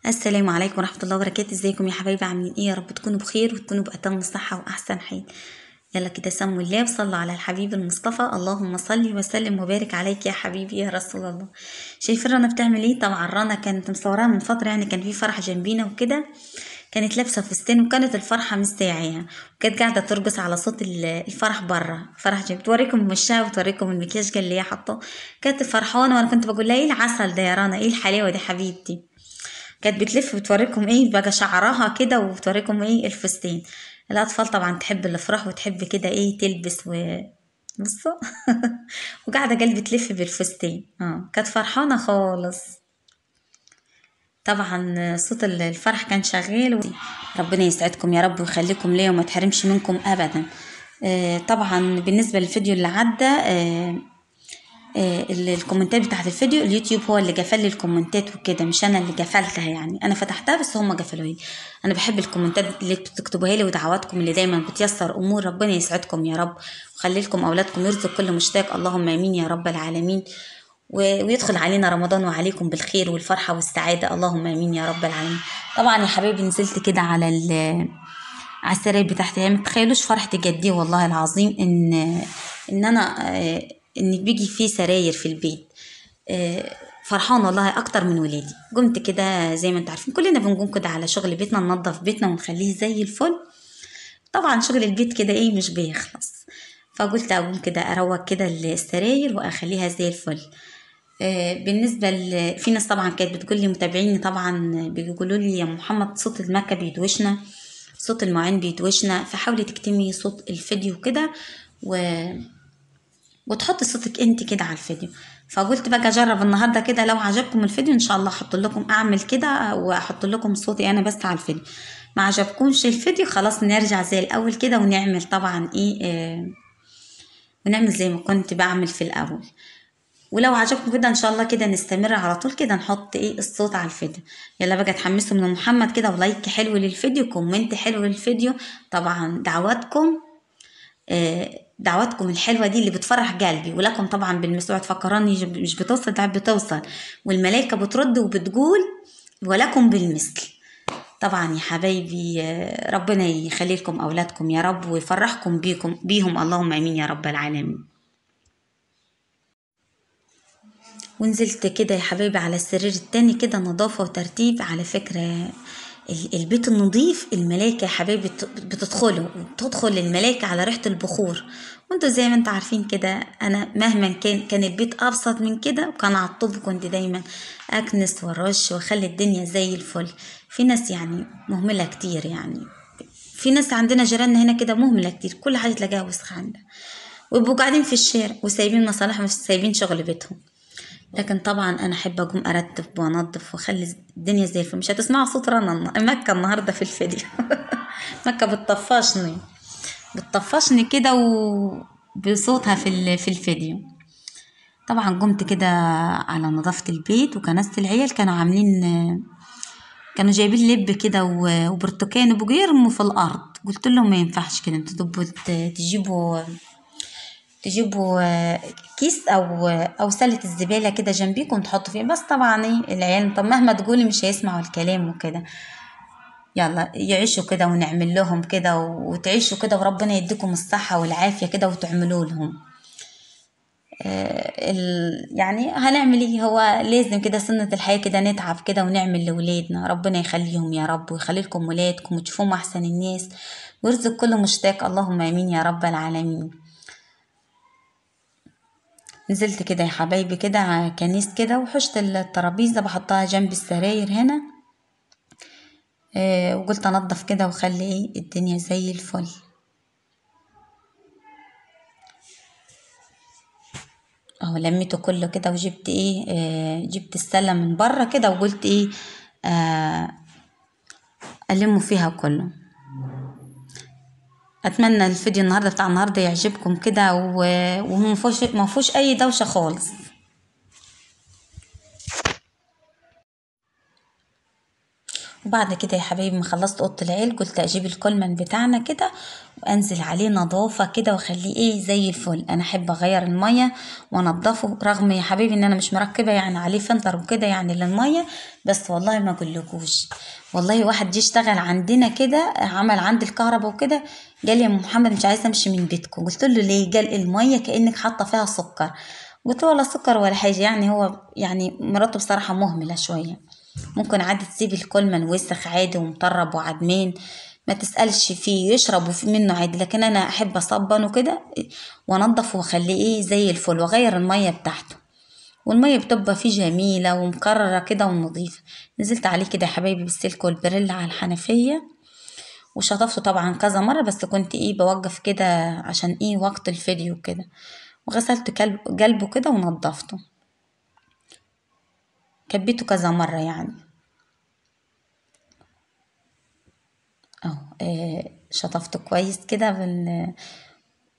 السلام عليكم ورحمة الله وبركاته. ازيكم يا حبايبي؟ عاملين ايه؟ يا رب تكونوا بخير وتكونوا بأتم الصحة وأحسن حال. يلا كده سموا الله وصلوا على الحبيب المصطفى. اللهم صل وسلم وبارك عليك يا حبيبي يا رسول الله. شايفين رنا بتعمل ايه؟ طبعا رنا كانت مصوراها من فترة، يعني كان في فرح جنبينا وكده، كانت لابسة فستان وكانت الفرحة مستاعية وكانت قاعدة ترقص على صوت الفرح بره. فرح جنب توريكم وشها وتوريكم المكياج اللي هي حاطاه. كانت فرحانة وانا كنت بقول لها ايه العسل ده يا رنا، ايه الحلاوة دي حبيبتي. كانت بتلف بتوريكم ايه بقى شعرها كده وبتوريكم ايه الفستان. الاطفال طبعا تحب الافراح وتحب كده ايه تلبس بصوا وقاعده قلبي تلف بالفستان. كانت فرحانه خالص. طبعا صوت الفرح كان شغال ربنا يسعدكم يا رب ويخليكم ليا وما تحرمش منكم ابدا. طبعا بالنسبه للفيديو اللي عدى، الكومنتات بتاعت الفيديو اليوتيوب هو اللي قفل لي الكومنتات وكده، مش انا اللي قفلتها، يعني انا فتحتها بس هم قفلوها لي. انا بحب الكومنتات اللي بتكتبوها لي ودعواتكم اللي دايما بتيسر امور. ربنا يسعدكم يا رب وخلي لكم اولادكم يرزق كل مشتاق، اللهم امين يا رب العالمين. ويدخل علينا رمضان وعليكم بالخير والفرحه والسعاده، اللهم امين يا رب العالمين. طبعا يا حبايبي نزلت كده على السراير بتاعتي، يعني متخيلوش فرحتي جدي والله العظيم ان انا ان بيجي في سراير في البيت. فرحان والله اكتر من ولادي. قمت كده زي ما انتوا عارفين كلنا بنقوم كده على شغل بيتنا، ننظف بيتنا ونخليه زي الفل. طبعا شغل البيت كده ايه مش بيخلص، فقلت اقوم كده اروق كده السراير واخليها زي الفل. بالنسبة في ناس طبعا كانت بتقول لي، متابعيني طبعا بيقولوا لي يا محمد صوت المكة بيدوشنا، صوت المواعين بيدوشنا، فحاولي تكتمي صوت الفيديو كده وتحطي صوتك انت كده على الفيديو. فقلت بقى اجرب النهارده كده، لو عجبكم الفيديو ان شاء الله احط لكم اعمل كده واحط لكم صوتي انا بس على الفيديو. ما عجبكمش الفيديو خلاص نرجع زي الاول كده ونعمل طبعا ايه ونعمل زي ما كنت بعمل في الاول. ولو عجبكم كده ان شاء الله كده نستمر على طول كده نحط ايه الصوت على الفيديو. يلا بقى اتحمسوا من محمد كده، ولايك حلو للفيديو، كومنت حلو للفيديو. طبعا دعواتكم الحلوة دي اللي بتفرح قلبي، ولكم طبعا بالمسؤول تفكراني مش بتوصل، ده بتوصل والملائكة بترد وبتقول ولكم بالمثل. طبعا يا حبايبي ربنا يخلي لكم أولادكم يا رب ويفرحكم بيهم، اللهم آمين يا رب العالمين. ونزلت كده يا حبايبي على السرير التاني كده، نظافة وترتيب. على فكرة البيت النظيف الملايكة يا حبايبي بتدخله وتدخل الملايكة على ريحة البخور. وانتوا زي ما انتوا عارفين كده، انا مهما كان البيت ابسط من كده وكان على الطوب كنت دايما اكنس وارش واخلي الدنيا زي الفل. في ناس يعني مهملة كتير، يعني في ناس عندنا جيراننا هنا كده مهملة كتير، كل حاجة تلاقيها وسخة عندها، ويبقوا قاعدين في الشارع وسايبين مصالحهم وسايبين شغل بيتهم. لكن طبعا انا احب اقوم ارتب وانظف واخلي الدنيا زي الفل. مش هتسمعوا صوت رنا مكة النهارده في الفيديو مكة بتطفشني كده بصوتها في الفيديو. طبعا قمت كده على نظافة البيت وكنست العيال، كانوا جايبين لب كده وبرتقان وبقوا يرموا في الارض. قلت لهم ما ينفعش كده، انتوا تبقوا تجيبوا كيس او سلة الزبالة كده جنبيكم تحطوا فيه. بس طبعا ايه العيال طب مهما تقولي مش هيسمعوا الكلام وكده. يلا يعيشوا كده ونعمل لهم كده وتعيشوا كده وربنا يديكم الصحة والعافية كده وتعملوا لهم. يعني هنعمل ايه، هو لازم كده سنة الحياة كده نتعب كده ونعمل لولادنا. ربنا يخليهم يا رب ويخلي لكم ولادكم وتشوفوهم احسن الناس ويرزق كل مشتاق، اللهم امين يا رب العالمين. نزلت كده يا حبايبي كده على كنيس كده وحشت الترابيزة بحطها جنب السراير هنا. وقلت انضف كده وخلي ايه الدنيا زي الفل. اهو لميته كله كده وجبت ايه جبت السلة من بره كده وقلت ايه ألمه فيها كله. اتمنى الفيديو النهارده بتاع النهارده يعجبكم كده ومفوش اي دوشه خالص. وبعد كده يا حبايبي ما خلصت اوضه العيل قلت اجيب الكولمن بتاعنا كده وانزل عليه نظافة كده واخليه ايه زي الفل. انا احب اغير المية وانضفه، رغم يا حبيبي ان انا مش مركبة يعني عليه فلتر وكده يعني للمية، بس والله ما اقولكوش. والله واحد جه اشتغل عندنا كده، عمل عندي الكهرباء وكده، قال لي يا ام محمد مش عايزه امشي من بيتكم. قلت له ليه؟ قال المية كأنك حاطة فيها سكر. قلت له ولا سكر ولا حاجة، يعني هو يعني مراته بصراحة مهملة شوية، ممكن عادي تسيب الكل وسخ عادي ومطرب وعدمين ما تسألش فيه، يشربوا فيه منه عادي، لكن انا احب اصبنه كده وانضفه واخليه ايه زي الفل، واغير المية بتاعته، والمية بتبقى فيه جميلة ومكررة كده ونظيفة. نزلت عليه كده يا حبايبي بالسلك والبريل على الحنفية، وشطفته طبعا كذا مرة، بس كنت ايه بوقف كده عشان ايه وقت الفيديو كده، وغسلت قلبه كده ونضفته، كبيته كذا مرة يعني. اهو شطفته كويس كده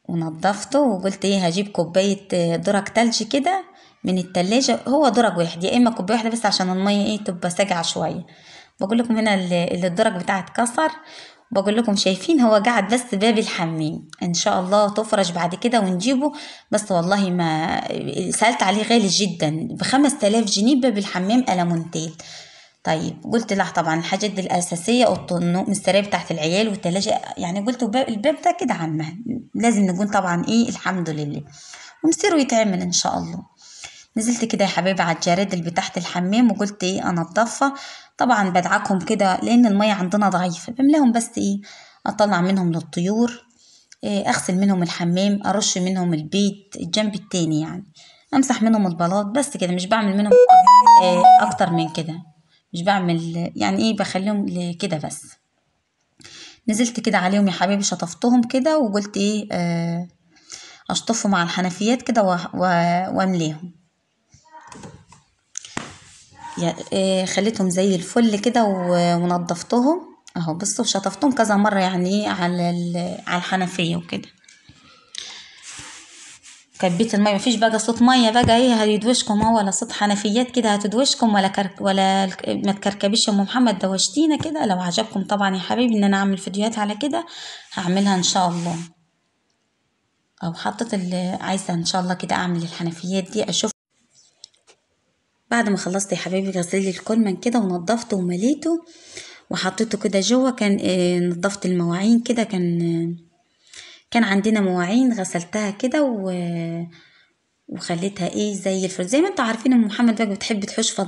ونضفته، وقلت ايه هجيب كوباية درج تلج كده من التلاجة، هو درج واحد يا اما كوباية واحدة بس عشان المية ايه تبقى ساقعة شوية. بقول لكم هنا اللي الدرج بتاعه اتكسر، بقول لكم شايفين هو قاعد بس باب الحمام، ان شاء الله تفرج بعد كده ونجيبه. بس والله ما سألت عليه غالي جدا، ب5000 جنيه باب الحمام ألمونتيل. طيب قلت لا طبعا الحاجات دي الأساسية، أوضة النوم السراير بتاعت العيال والتلاجة، يعني قلت الباب ده كده عامة لازم نقول طبعا ايه الحمد لله، ومصيره يتعمل ان شاء الله. نزلت كده يا حبايبي على الجرادل بتاعت الحمام، وقلت ايه انضفها. طبعا بدعكهم كده لان المية عندنا ضعيفة، بملاهم بس ايه اطلع منهم للطيور، إيه اغسل منهم الحمام، ارش منهم البيت الجنب التاني يعني، امسح منهم البلاط، بس كده مش بعمل منهم إيه اكتر من كده، مش بعمل يعني ايه بخليهم كده بس. نزلت كده عليهم يا حبيبي شطفتهم كده، وقلت ايه اشطفهم مع الحنفيات كده وامليهم، خليتهم زي الفل كده ونضفتهم اهو. بصوا شطفتهم كذا مرة يعني ايه على الحنفية وكده. كبيت المية، مفيش بقى صوت مية بقى ايه هيدوشكم اهو، ولا صوت حنفيات كده هتدوشكم، ولا ما تكركبيش يا ام محمد دوشتينا كده. لو عجبكم طبعا يا حبيبي ان انا اعمل فيديوهات على كده هعملها ان شاء الله، او حطت اللي عايزة ان شاء الله كده اعمل الحنفيات دي اشوف. بعد ما خلصت يا حبيبي غسلت الكولمن كده ونضفته ومليته وحطيته كده جوه، كان نضفت المواعين كده، كان عندنا مواعين غسلتها كده وخليتها ايه زي الفل. زي ما انتوا عارفين ام محمد بقى بتحب تحوش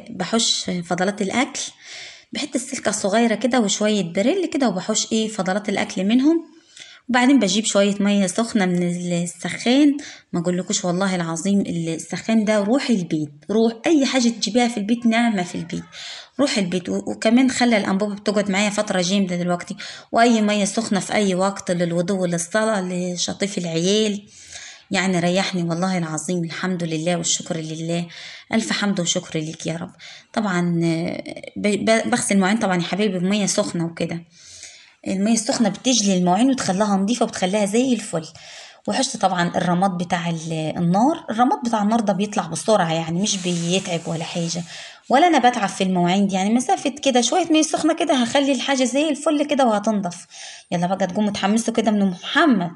بحوش فضلات الاكل بحط السلكة الصغيرة كده وشوية بريل كده، وبحوش ايه فضلات الاكل منهم. وبعدين بجيب شوية مية سخنة من السخان، ما اقولكوش والله العظيم السخان ده روح البيت، روح اي حاجة تجيبيها في البيت ناعمة في البيت روح البيت. وكمان خلى الانبوبة بتقعد معايا فترة جامدة دلوقتي. واي مية سخنة في اي وقت للوضوء وللصلاة لشطيف العيال، يعني ريحني والله العظيم. الحمد لله والشكر لله، ألف حمد وشكر ليك يا رب. طبعا بغسل مواعين طبعا يا حبايبي بمية سخنة وكده، المية السخنة بتجلي المواعين وتخليها نظيفة وبتخليها زي الفل. وحشت طبعا الرماد بتاع النار، الرماد بتاع النار ده بيطلع بسرعة يعني مش بيتعب ولا حاجة، ولا أنا بتعب في المواعين دي يعني، مسافة كده شوية مية سخنة كده هخلي الحاجة زي الفل كده وهتنضف. يلا بقى تقوموا تحمسوا كده من محمد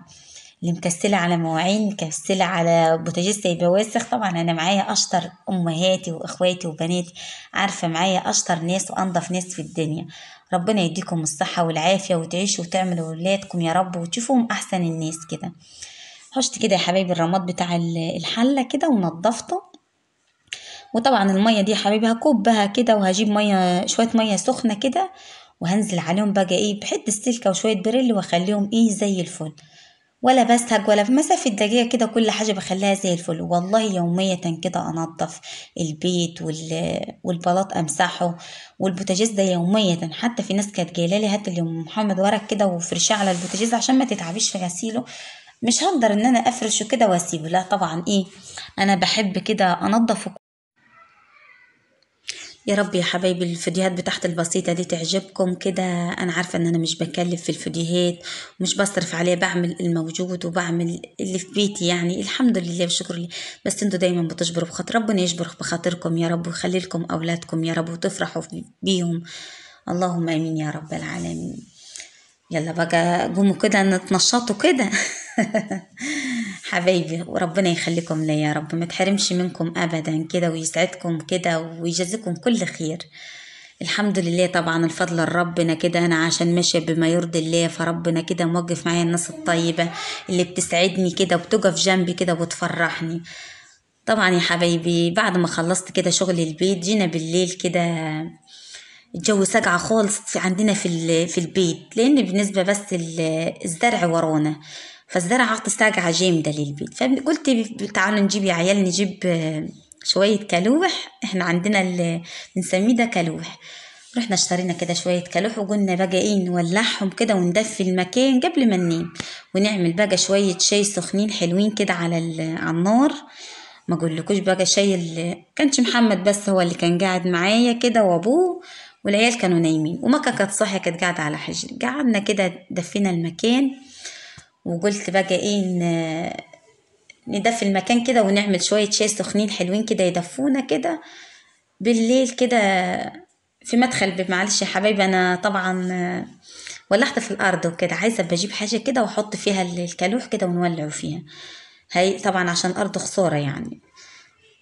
اللي مكسلة على مواعين، مكسلة على بوتاجيز سايباه واسخ. طبعا أنا معايا أشطر أمهاتي وإخواتي وبناتي، عارفة معايا أشطر ناس وأنضف ناس في الدنيا. ربنا يديكم الصحة والعافية وتعيشوا وتعملوا ولادكم يا رب وتشوفوهم أحسن الناس كده. حشت كده يا حبايبي الرماد بتاع الحلة كده ونضفته. وطبعا المية دي يا حبيبي هكبها كده وهجيب مية شوية مية سخنة كده، وهنزل عليهم بقى ايه بحته السلكة وشوية بريل واخليهم ايه زي الفل، ولا بسهج ولا في مسافة دقيقة كده كل حاجة بخليها زي الفل. والله يومية كده أنظف البيت والبلاط أمسحه، والبوتاجيز ده يومية. حتى في ناس كانت جايلة لي هات لي أم محمد ورق كده وفرشاه على البوتاجيز عشان ما تتعبيش في غسيله. مش هقدر ان انا افرشه كده واسيبه، لا طبعا ايه انا بحب كده انضف. يا رب يا حبايبي الفيديوهات بتاعت البسيطة دي تعجبكم كده. أنا عارفة إن أنا مش بكلف في الفيديوهات ومش بصرف عليه، بعمل الموجود وبعمل اللي في بيتي يعني الحمد لله والشكر لله. بس انتوا دايما بتجبروا بخاطر ربنا، يجبر بخاطركم يا رب ويخلي لكم أولادكم يا رب وتفرحوا بيهم. اللهم آمين يا رب العالمين. يلا بقى قوموا كده نتنشطوا كده. حبايبي، وربنا يخليكم ليا يا رب، ما تحرمش منكم ابدا كده، ويسعدكم كده ويجازيكم كل خير. الحمد لله طبعا، الفضل لربنا كده، انا عشان ماشيه بما يرضي الله، فربنا كده موقف معايا الناس الطيبه اللي بتسعدني كده وبتقف جنبي كده وتفرحني. طبعا يا حبايبي، بعد ما خلصت كده شغل البيت، جينا بالليل كده، الجو ساقعة خالص في عندنا في البيت، لأن بالنسبة بس الزرع ورانا، فالزرع عطى ساقعة جامدة للبيت، فقلت تعالوا نجيب يا عيال، نجيب شوية كالوح، احنا عندنا اللي بنسميه ده كالوح. رحنا اشترينا كده شوية كالوح، وقلنا بقى ايه، نولعهم كده وندفي المكان قبل ما ننام، ونعمل بقى شوية شاي سخنين حلوين كده على النار. ما اقولكوش بقى شاي، اللي كانش محمد بس هو اللي كان قاعد معايا كده، وابوه والعيال كانوا نايمين، ومكا كانت صاحيه، كانت قاعده على حجري، قعدنا كده دفينا المكان. وقلت بقى ايه، ندفي المكان كده ونعمل شويه شاي سخنين حلوين كده يدفونا كده بالليل كده في مدخل بيت. معلش يا حبايبي، انا طبعا ولعت في الارض وكده، عايزه بجيب حاجه كده واحط فيها الكالوح كده ونولعه فيها. هي طبعا عشان ارض خساره يعني.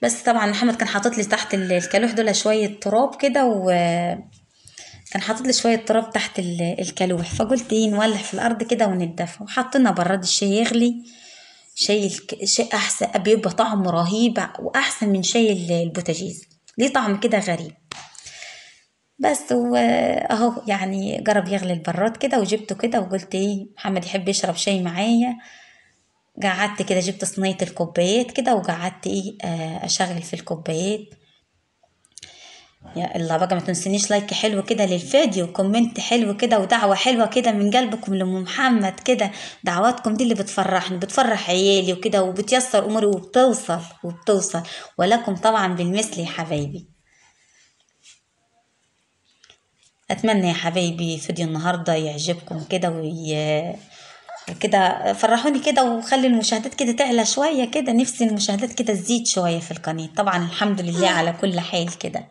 بس طبعا محمد كان حاطط لي تحت الكالوح دول شويه تراب كده، وكان حاطط لي شويه تراب تحت الكالوح، فقلت ايه، نولع في الارض كده وندفى، وحطينا براد الشاي يغلي. شاي احسن، بيبقى طعمه رهيب واحسن من شاي البوتاجيز، ليه طعم كده غريب. بس اهو يعني جرب يغلي البراد كده، وجبته كده، وقلت ايه، محمد يحب يشرب شاي معايا. قعدت كده، جبت صينية الكوبايات كده، وقعدت ايه، اشغل في الكوبايات. يا الله بقى، ما تنسينيش لايك حلو كده للفيديو، وكومنت حلو كده، ودعوة حلوة كده من قلبكم لأم محمد كده. دعواتكم دي اللي بتفرحني، بتفرح عيالي وكده، وبتيسر أموري، وبتوصل. ولكم طبعا بالمثل يا حبايبي. أتمنى يا حبايبي فيديو النهاردة يعجبكم كده، وكده فرحوني كده، وخلي المشاهدات كده تعلى شوية كده، نفسي المشاهدات كده تزيد شوية في القناة، طبعا الحمد لله على كل حال كده.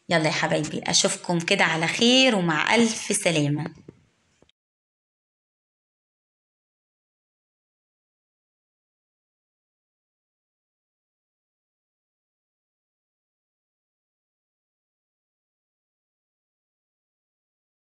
يلا يا حبايبي، أشوفكم كده على خير ومع ألف سلامة.